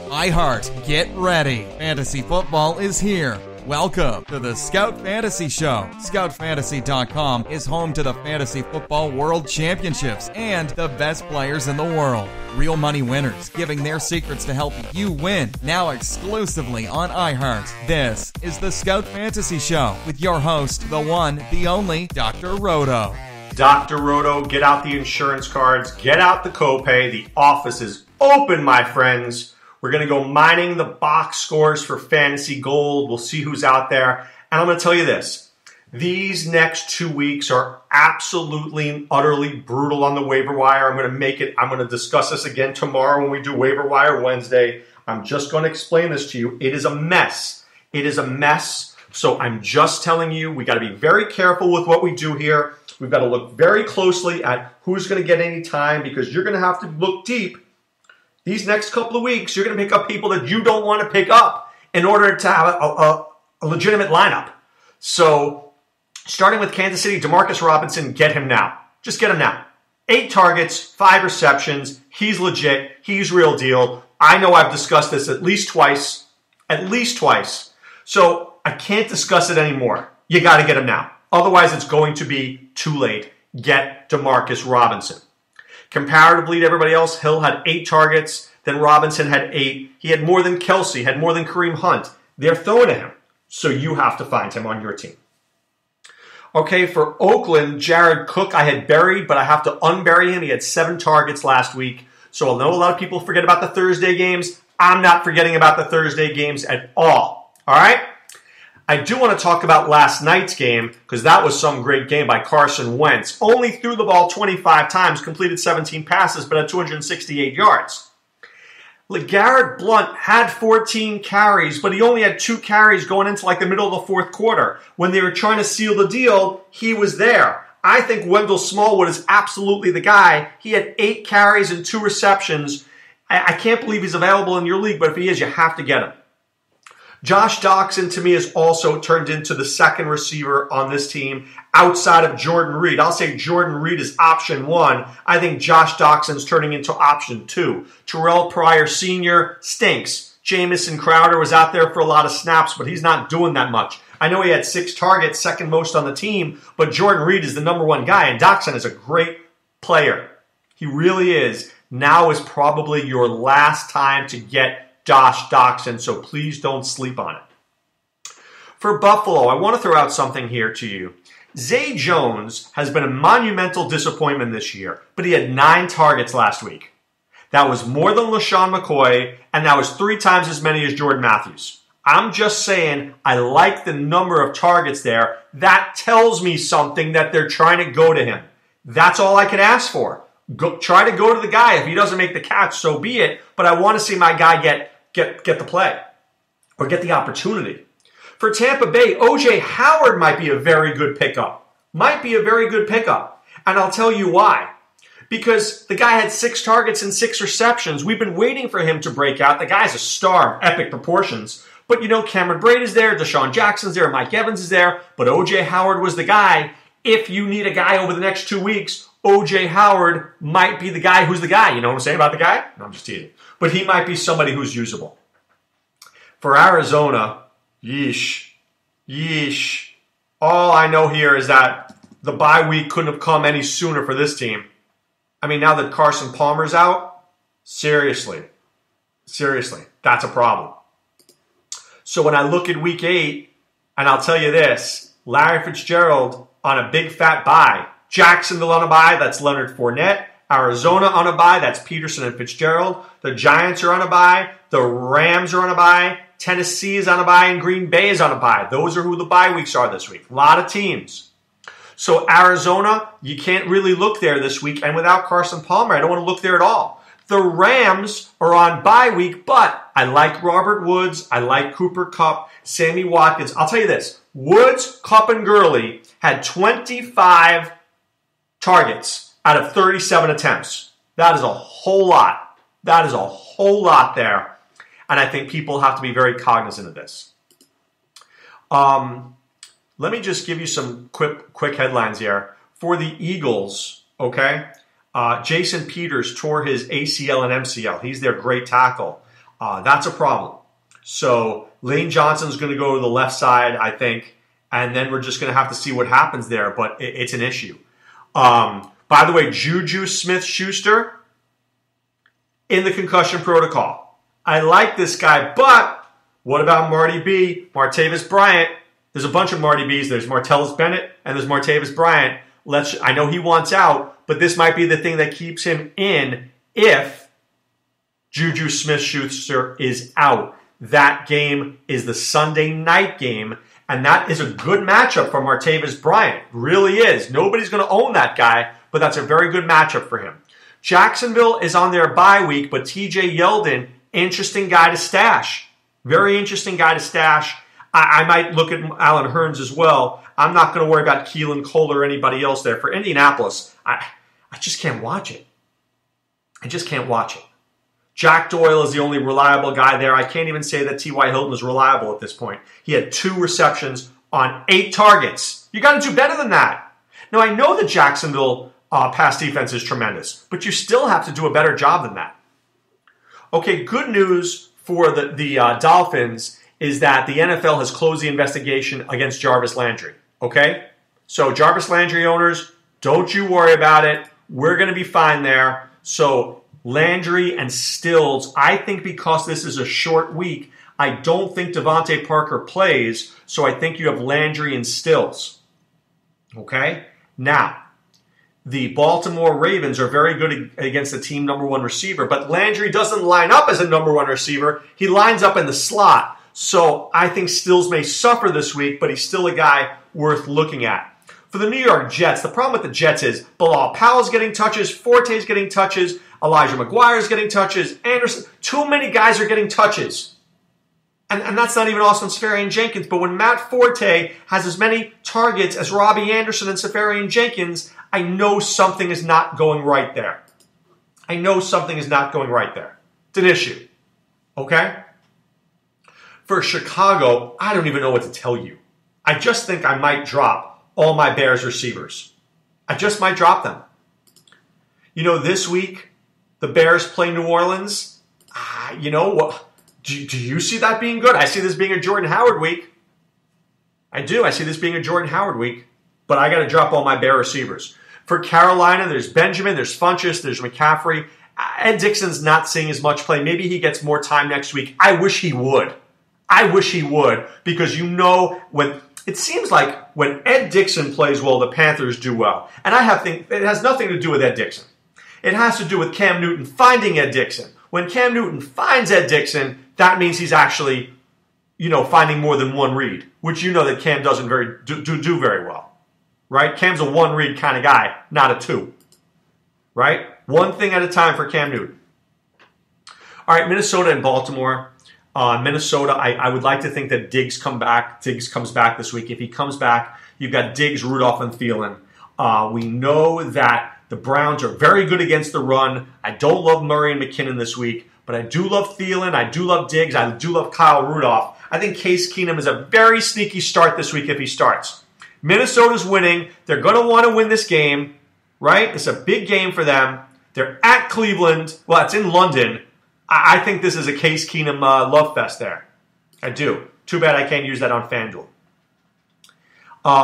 iHeart, get ready. Fantasy football is here. Welcome to the Scout Fantasy Show. ScoutFantasy.com is home to the Fantasy Football World Championships and the best players in the world. Real money winners giving their secrets to help you win. Now exclusively on iHeart. This is the Scout Fantasy Show with your host, the one, the only, Dr. Roto. Dr. Roto, get out the insurance cards, get out the copay. The office is open, my friends. We're going to go mining the box scores for Fantasy Gold. We'll see who's out there. And I'm going to tell you this. These next 2 weeks are absolutely and utterly brutal on the waiver wire. I'm going to discuss this again tomorrow when we do Waiver Wire Wednesday. I'm just going to explain this to you. It is a mess. It is a mess. So I'm just telling you, we got to be very careful with what we do here. We've got to look very closely at who's going to get any time because you're going to have to look deep. These next couple of weeks, you're going to pick up people that you don't want to pick up in order to have a legitimate lineup. So, starting with Kansas City, Demarcus Robinson, get him now. Just get him now. 8 targets, 5 receptions. He's legit. He's real deal. I know I've discussed this at least twice. At least twice. So, I can't discuss it anymore. You got to get him now. Otherwise, it's going to be too late. Get Demarcus Robinson. Comparatively to everybody else, Hill had 8 targets, then Robinson had 8. He had more than Kelsey, had more than Kareem Hunt. They're throwing to him, so you have to find him on your team. Okay, for Oakland, Jared Cook I had buried, but I have to unbury him. He had 7 targets last week, so I know a lot of people forget about the Thursday games. I'm not forgetting about the Thursday games at all. All right? I do want to talk about last night's game because that was some great game by Carson Wentz. Only threw the ball 25 times, completed 17 passes, but had 268 yards. LeGarrette Blount had 14 carries, but he only had 2 carries going into like the middle of the 4th quarter. When they were trying to seal the deal, he was there. I think Wendell Smallwood is absolutely the guy. He had 8 carries and 2 receptions. I can't believe he's available in your league, but if he is, you have to get him. Josh Doxson, to me, has also turned into the second receiver on this team outside of Jordan Reed. I'll say Jordan Reed is option 1. I think Josh Doxson's turning into option 2. Terrell Pryor Sr. stinks. Jamison Crowder was out there for a lot of snaps, but he's not doing that much. I know he had 6 targets, second most on the team, but Jordan Reed is the number 1 guy, and Doxson is a great player. He really is. Now is probably your last time to get Josh Doxson, so please don't sleep on it. For Buffalo, I want to throw out something here to you. Zay Jones has been a monumental disappointment this year, but he had 9 targets last week. That was more than LaShawn McCoy, and that was 3 times as many as Jordan Matthews. I'm just saying I like the number of targets there. That tells me something that they're trying to go to him. That's all I can ask for. Try to go to the guy. If he doesn't make the catch, so be it. But I want to see my guy get the play or get the opportunity. For Tampa Bay, O.J. Howard might be a very good pickup. And I'll tell you why. Because the guy had 6 targets and 6 receptions. We've been waiting for him to break out. The guy's a star of epic proportions. But, Cameron Braid is there, Deshaun Jackson's there, Mike Evans is there. But O.J. Howard was the guy. If you need a guy over the next 2 weeks, O.J. Howard might be the guy who's the guy. You know what I'm saying about the guy? No, I'm just teasing. But he might be somebody who's usable. For Arizona, yeesh. All I know here is that the bye week couldn't have come any sooner for this team. I mean, now that Carson Palmer's out, seriously, that's a problem. So when I look at week 8, and I'll tell you this, Larry Fitzgerald on a big fat bye. Jacksonville on a bye, that's Leonard Fournette. Arizona on a bye, that's Peterson and Fitzgerald. The Giants are on a bye. The Rams are on a bye. Tennessee is on a bye, and Green Bay is on a bye. Those are who the bye weeks are this week. A lot of teams. So Arizona, you can't really look there this week. And without Carson Palmer, I don't want to look there at all. The Rams are on bye week, but I like Robert Woods. I like Cooper Kupp, Sammy Watkins. I'll tell you this. Woods, Kupp, and Gurley had 25 targets out of 37 attempts. That is a whole lot. There. And I think people have to be very cognizant of this. Let me just give you some quick headlines here. For the Eagles, okay, Jason Peters tore his ACL and MCL. He's their great tackle. That's a problem. So Lane Johnson's going to go to the left side, I think, and then we're just going to have to see what happens there, but it's an issue. By the way, Juju Smith-Schuster in the concussion protocol. I like this guy, but what about Marty B, Martavis Bryant? There's a bunch of Marty B's. There's Martellus Bennett and there's Martavis Bryant. I know he wants out, but this might be the thing that keeps him in if Juju Smith-Schuster is out. That game is the Sunday night game, and that is a good matchup for Martavis Bryant. Really is. Nobody's going to own that guy, but that's a very good matchup for him. Jacksonville is on their bye week, but TJ Yeldon, interesting guy to stash. Very interesting guy to stash. I might look at Alan Hearns as well. I'm not going to worry about Keelan Cole or anybody else there. For Indianapolis, I just can't watch it. I just can't watch it. Jack Doyle is the only reliable guy there. I can't even say that T.Y. Hilton is reliable at this point. He had 2 receptions on 8 targets. You got to do better than that. Now, I know the Jacksonville pass defense is tremendous, but you still have to do a better job than that. Okay, good news for the Dolphins is that the NFL has closed the investigation against Jarvis Landry. Okay? So, Jarvis Landry owners, don't you worry about it. We're going to be fine there. So, Landry and Stills, I think because this is a short week, I don't think Devontae Parker plays, so I think you have Landry and Stills. Okay? Now, the Baltimore Ravens are very good against the team number 1 receiver, but Landry doesn't line up as a number 1 receiver. He lines up in the slot. So I think Stills may suffer this week, but he's still a guy worth looking at. For the New York Jets, the problem with the Jets is Bilal Powell's getting touches, Forte's getting touches, Elijah McGuire's getting touches, Anderson. Too many guys are getting touches. And that's not even Austin Seferian-Jenkins. But when Matt Forte has as many targets as Robbie Anderson and Seferian-Jenkins, I know something is not going right there. I know something is not going right there. It's an issue. Okay? For Chicago, I don't even know what to tell you. I just think I might drop all my Bears receivers. I just might drop them. You know, this week, the Bears play New Orleans. You know what? Do you see that being good? I see this being a Jordan Howard week. I do. I see this being a Jordan Howard week. But I got to drop all my Bear receivers. For Carolina, there's Benjamin, there's Funchess, there's McCaffrey. Ed Dixon's not seeing as much play. Maybe he gets more time next week. I wish he would. I wish he would, because you know when it seems like when Ed Dixon plays well, the Panthers do well. And it has nothing to do with Ed Dixon. It has to do with Cam Newton finding Ed Dixon. When Cam Newton finds Ed Dixon, that means he's actually, finding more than one read, which you know that Cam doesn't do very well, right? Cam's a one read kind of guy, not a 2, right? One thing at a time for Cam Newton. All right, Minnesota and Baltimore. Minnesota, I would like to think that Diggs comes back this week. If he comes back, you've got Diggs, Rudolph, and Thielen. We know that the Browns are very good against the run. I don't love Murray and McKinnon this week, but I do love Thielen. I do love Diggs. I do love Kyle Rudolph. I think Case Keenum is a very sneaky start this week if he starts. Minnesota's winning. They're going to want to win this game, right? It's a big game for them. They're at Cleveland. Well, it's in London. I think this is a Case Keenum love fest there. I do. Too bad I can't use that on FanDuel.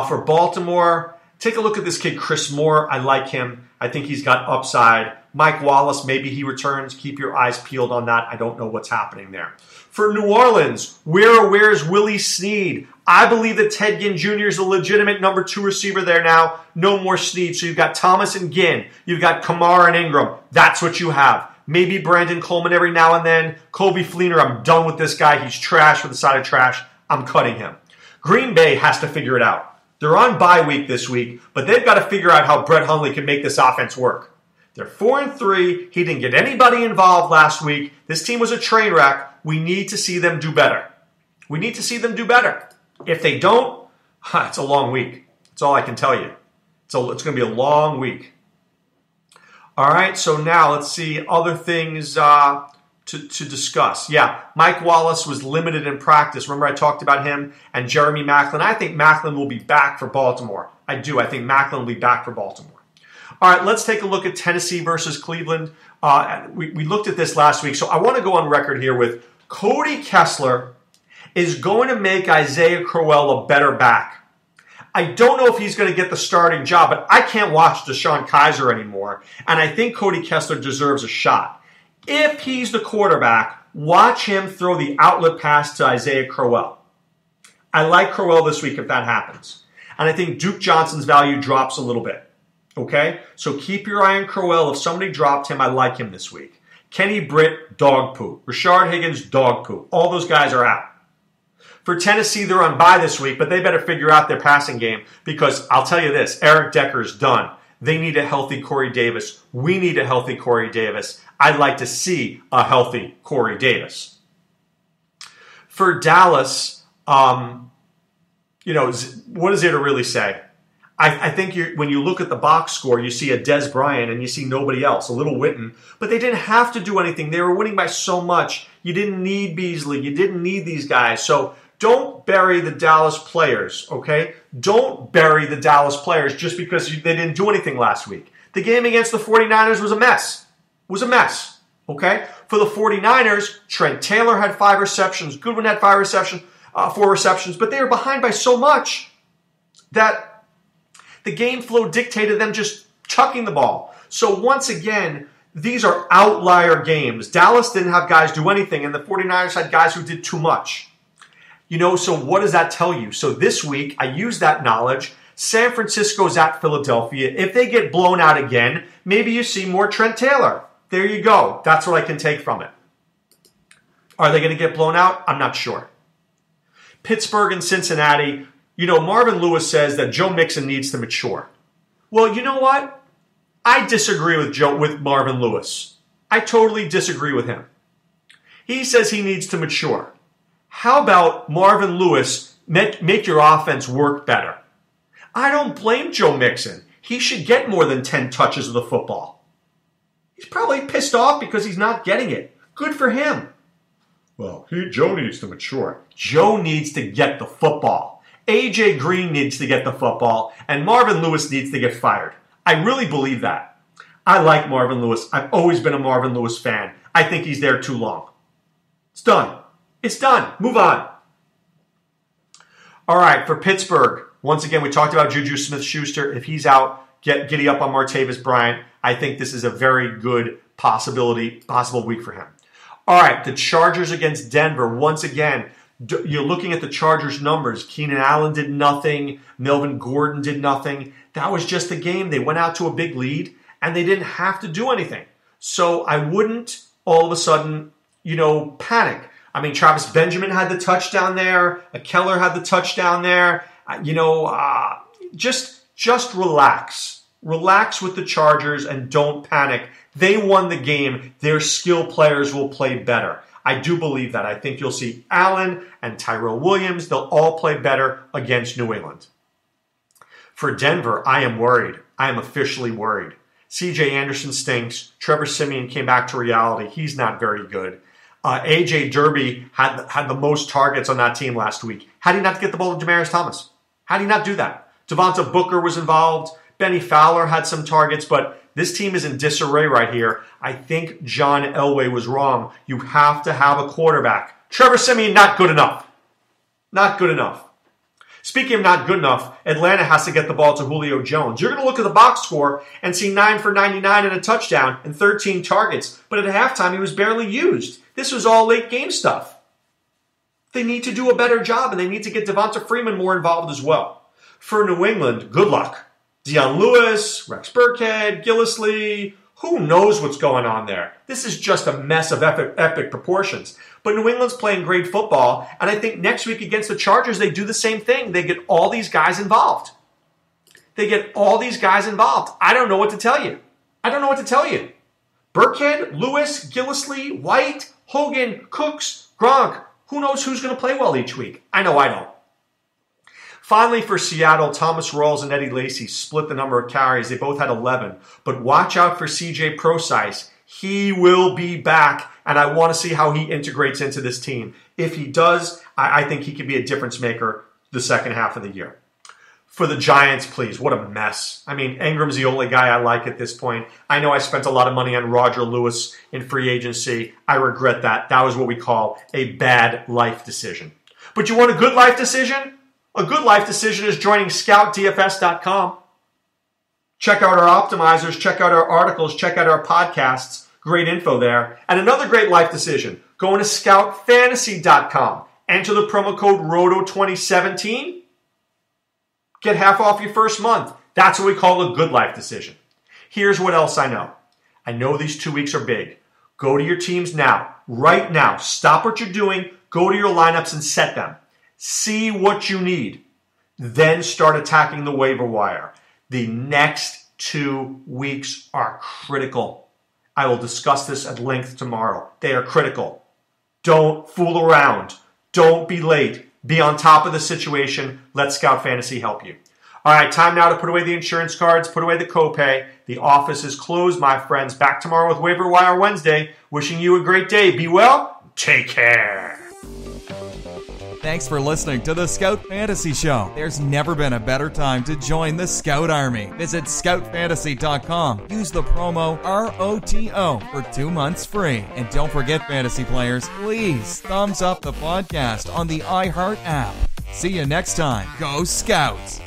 For Baltimore, take a look at this kid, Chris Moore. I like him. I think he's got upside. Mike Wallace, maybe he returns. Keep your eyes peeled on that. I don't know what's happening there. For New Orleans, where's Willie Snead? I believe that Ted Ginn Jr. is a legitimate number 2 receiver there now. No more Snead. So you've got Thomas and Ginn. You've got Kamara and Ingram. That's what you have. Maybe Brandon Coleman every now and then. Colby Fleener, I'm done with this guy. He's trash for the side of trash. I'm cutting him. Green Bay has to figure it out. They're on bye week this week, but they've got to figure out how Brett Hundley can make this offense work. They're 4-3. He didn't get anybody involved last week. This team was a train wreck. We need to see them do better. We need to see them do better. If they don't, it's a long week. That's all I can tell you. It's going to be a long week. All right, so now let's see other things to discuss. Yeah, Mike Wallace was limited in practice. Remember I talked about him and Jeremy Maclin. I think Maclin will be back for Baltimore. I do. I think Maclin will be back for Baltimore. All right, let's take a look at Tennessee versus Cleveland. We looked at this last week, so I want to go on record here with Cody Kessler is going to make Isaiah Crowell a better back. I don't know if he's going to get the starting job, but I can't watch Deshaun Kaiser anymore, and I think Cody Kessler deserves a shot. If he's the quarterback, watch him throw the outlet pass to Isaiah Crowell. I like Crowell this week if that happens. And I think Duke Johnson's value drops a little bit. Okay? So keep your eye on Crowell. If somebody dropped him, I like him this week. Kenny Britt, dog poo. Rashard Higgins, dog poo. All those guys are out. For Tennessee, they're on bye this week, but they better figure out their passing game because I'll tell you this, Eric Decker's done. They need a healthy Corey Davis. We need a healthy Corey Davis. I'd like to see a healthy Corey Davis. For Dallas, what is there to really say? I think when you look at the box score, you see a Des Bryant and you see nobody else, a little Witten. But they didn't have to do anything. They were winning by so much. You didn't need Beasley. You didn't need these guys. So don't bury the Dallas players, okay? Don't bury the Dallas players just because they didn't do anything last week. The game against the 49ers was a mess. Okay? For the 49ers, Trent Taylor had 5 receptions. Goodwin had 4 receptions. But they were behind by so much that the game flow dictated them just chucking the ball. So once again, these are outlier games. Dallas didn't have guys do anything, and the 49ers had guys who did too much. So what does that tell you? So this week, I use that knowledge. San Francisco's at Philadelphia. If they get blown out again, maybe you see more Trent Taylor. There you go. That's what I can take from it. Are they going to get blown out? I'm not sure. Pittsburgh and Cincinnati. Marvin Lewis says that Joe Mixon needs to mature. Well, you know what? I disagree with Marvin Lewis. I totally disagree with him. He says he needs to mature. How about Marvin Lewis make your offense work better? I don't blame Joe Mixon. He should get more than 10 touches of the football. He's probably pissed off because he's not getting it. Good for him. Well, Joe needs to mature. Joe needs to get the football. A.J. Green needs to get the football, and Marvin Lewis needs to get fired. I really believe that. I like Marvin Lewis. I've always been a Marvin Lewis fan. I think he's there too long. It's done. It's done. Move on. All right, for Pittsburgh, once again, we talked about Juju Smith-Schuster. If he's out, giddy up on Martavis Bryant. I think this is a very good possible week for him. All right, the Chargers against Denver. Once again, you're looking at the Chargers' numbers. Keenan Allen did nothing. Melvin Gordon did nothing. That was just a game. They went out to a big lead, and they didn't have to do anything. So I wouldn't all of a sudden, panic. I mean, Travis Benjamin had the touchdown there. Keller had the touchdown there. Just relax. Relax with the Chargers and don't panic. They won the game. Their skill players will play better. I do believe that. I think you'll see Allen and Tyrell Williams. They'll all play better against New England. For Denver, I am worried. I am officially worried. C.J. Anderson stinks. Trevor Siemian came back to reality. He's not very good. A.J. Derby had the most targets on that team last week. How did he not get the ball to Demaryius Thomas? How did he not do that? Devonta Booker was involved. Benny Fowler had some targets, but this team is in disarray right here. I think John Elway was wrong. You have to have a quarterback. Trevor Siemian, not good enough. Not good enough. Speaking of not good enough, Atlanta has to get the ball to Julio Jones. You're going to look at the box score and see 9 for 99 and a touchdown and 13 targets. But at halftime, he was barely used. This was all late game stuff. They need to do a better job, and they need to get Devonta Freeman more involved as well. For New England, good luck. Deion Lewis, Rex Burkhead, Gillislee, who knows what's going on there? This is just a mess of epic proportions. But New England's playing great football, and I think next week against the Chargers, they do the same thing. They get all these guys involved. I don't know what to tell you. Burkhead, Lewis, Gillislee, White, Hogan, Cooks, Gronk. Who knows who's going to play well each week? I know I don't. Finally, for Seattle, Thomas Rawls and Eddie Lacy split the number of carries. They both had 11. But watch out for C.J. Prosise. He will be back, and I want to see how he integrates into this team. If he does, I think he could be a difference maker the second half of the year. For the Giants, please. What a mess. I mean, Ingram's the only guy I like at this point. I know I spent a lot of money on Roger Lewis in free agency. I regret that. That was what we call a bad life decision. But you want a good life decision? A good life decision is joining ScoutDFS.com. Check out our optimizers, check out our articles, check out our podcasts. Great info there. And another great life decision, going to ScoutFantasy.com. Enter the promo code ROTO2017. Get half off your first month. That's what we call a good life decision. Here's what else I know. I know these 2 weeks are big. Go to your teams now, right now. Stop what you're doing. Go to your lineups and set them. See what you need. Then start attacking the waiver wire. The next 2 weeks are critical. I will discuss this at length tomorrow. They are critical. Don't fool around. Don't be late. Be on top of the situation. Let Scout Fantasy help you. All right, time now to put away the insurance cards, put away the copay. The office is closed, my friends. Back tomorrow with Waiver Wire Wednesday. Wishing you a great day. Be well. Take care. Thanks for listening to the Scout Fantasy Show. There's never been a better time to join the Scout Army. Visit ScoutFantasy.com. Use the promo ROTO for 2 months free. And don't forget, fantasy players, please thumbs up the podcast on the iHeart app. See you next time. Go Scouts!